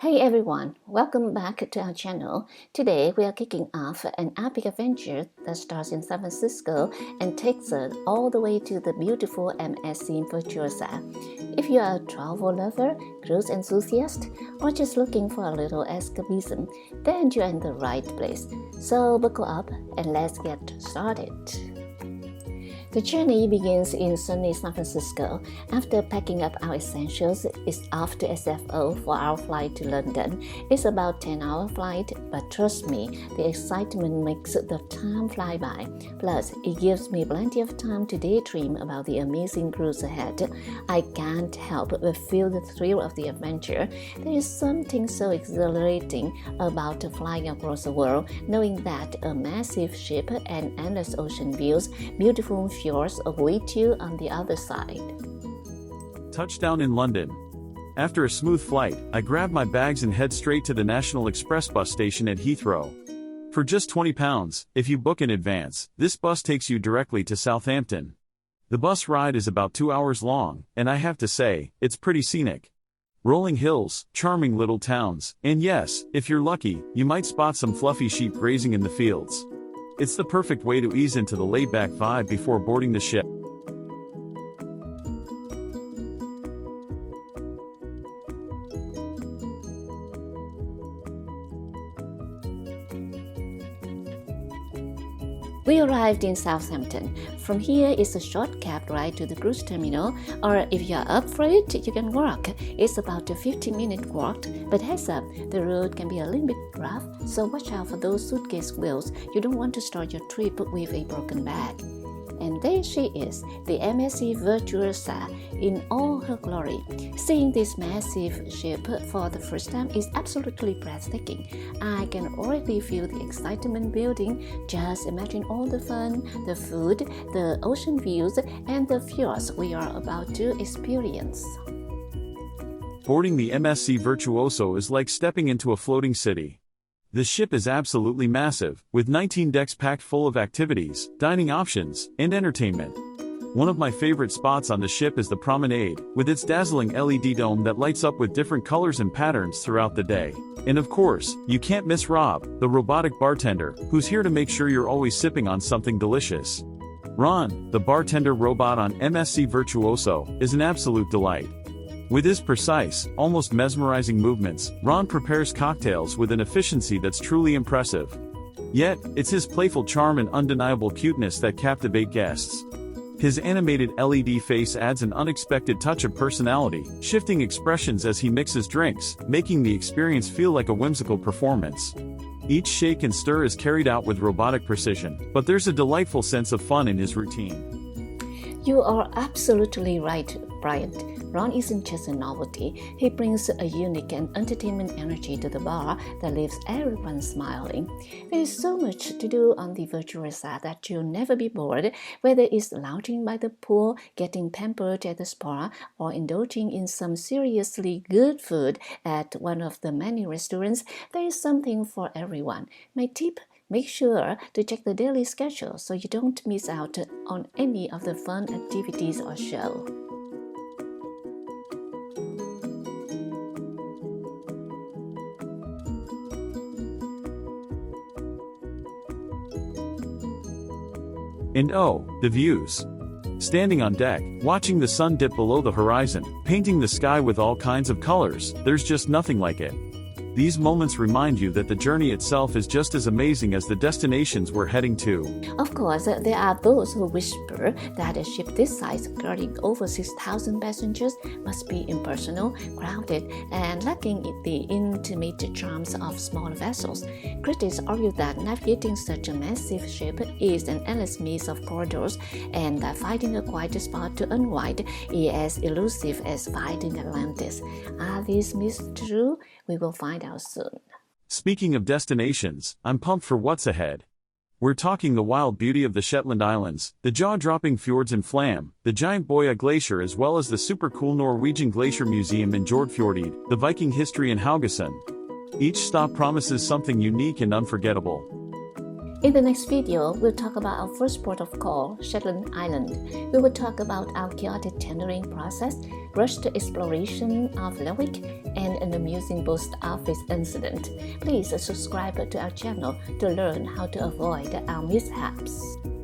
Hey everyone, welcome back to our channel. Today we are kicking off an epic adventure that starts in San Francisco and takes us all the way to the beautiful MSC Virtuosa. If you are a travel lover, cruise enthusiast, or just looking for a little escapism, then you're in the right place. So buckle up and let's get started. The journey begins in sunny San Francisco. After packing up our essentials, it's off to SFO for our flight to London. It's about 10-hour flight, but trust me, the excitement makes the time fly by. Plus, it gives me plenty of time to daydream about the amazing cruise ahead. I can't help but feel the thrill of the adventure. There is something so exhilarating about flying across the world, knowing that a massive ship and endless ocean views, beautiful fjords await you on the other side. Touchdown in London. After a smooth flight, I grab my bags and head straight to the National Express bus station at Heathrow. For just £20, if you book in advance, this bus takes you directly to Southampton. The bus ride is about 2 hours long, and I have to say, it's pretty scenic. Rolling hills, charming little towns, and yes, if you're lucky, you might spot some fluffy sheep grazing in the fields. It's the perfect way to ease into the laid-back vibe before boarding the ship. We arrived in Southampton. From here is a short cab ride to the cruise terminal, or if you're up for it, you can walk. It's about a 15-minute walk, but heads up, the road can be a little bit rough, so watch out for those suitcase wheels. You don't want to start your trip with a broken bag. And there she is, the MSC Virtuosa in all her glory. Seeing this massive ship for the first time is absolutely breathtaking. I can already feel the excitement building. Just imagine all the fun, the food, the ocean views, and the fjords we are about to experience. Boarding the MSC Virtuoso is like stepping into a floating city. The ship is absolutely massive, with 19 decks packed full of activities, dining options, and entertainment. One of my favorite spots on the ship is the promenade, with its dazzling LED dome that lights up with different colors and patterns throughout the day. And of course, you can't miss Rob, the robotic bartender, who's here to make sure you're always sipping on something delicious. Ron, the bartender robot on MSC Virtuoso, is an absolute delight. With his precise, almost mesmerizing movements, Ron prepares cocktails with an efficiency that's truly impressive. Yet, it's his playful charm and undeniable cuteness that captivate guests. His animated LED face adds an unexpected touch of personality, shifting expressions as he mixes drinks, making the experience feel like a whimsical performance. Each shake and stir is carried out with robotic precision, but there's a delightful sense of fun in his routine. You are absolutely right, Bryant. Ron isn't just a novelty, he brings a unique and entertainment energy to the bar that leaves everyone smiling. There is so much to do on the Virtuosa that you'll never be bored, whether it's lounging by the pool, getting pampered at the spa, or indulging in some seriously good food at one of the many restaurants. There is something for everyone. My tip: make sure to check the daily schedule so you don't miss out on any of the fun activities or show. And oh, the views. Standing on deck, watching the sun dip below the horizon, painting the sky with all kinds of colors, there's just nothing like it. These moments remind you that the journey itself is just as amazing as the destinations we're heading to. Of course, there are those who whisper that a ship this size, carrying over 6,000 passengers, must be impersonal, crowded, and lacking the intimate charms of smaller vessels. Critics argue that navigating such a massive ship is an endless maze of corridors, and that finding a quiet spot to unwind is as elusive as finding Atlantis. Are these myths true? We will find out soon. Speaking of destinations, I'm pumped for what's ahead. We're talking the wild beauty of the Shetland Islands, the jaw-dropping fjords in Flam, the giant Bøya Glacier, as well as the super cool Norwegian Glacier Museum in Fjordfjord, the Viking history in Haugesund. Each stop promises something unique and unforgettable. In the next video, we'll talk about our first port of call, Shetland Islands. We will talk about our chaotic tendering process, rushed exploration of Lerwick, and an amusing post office incident. Please subscribe to our channel to learn how to avoid our mishaps.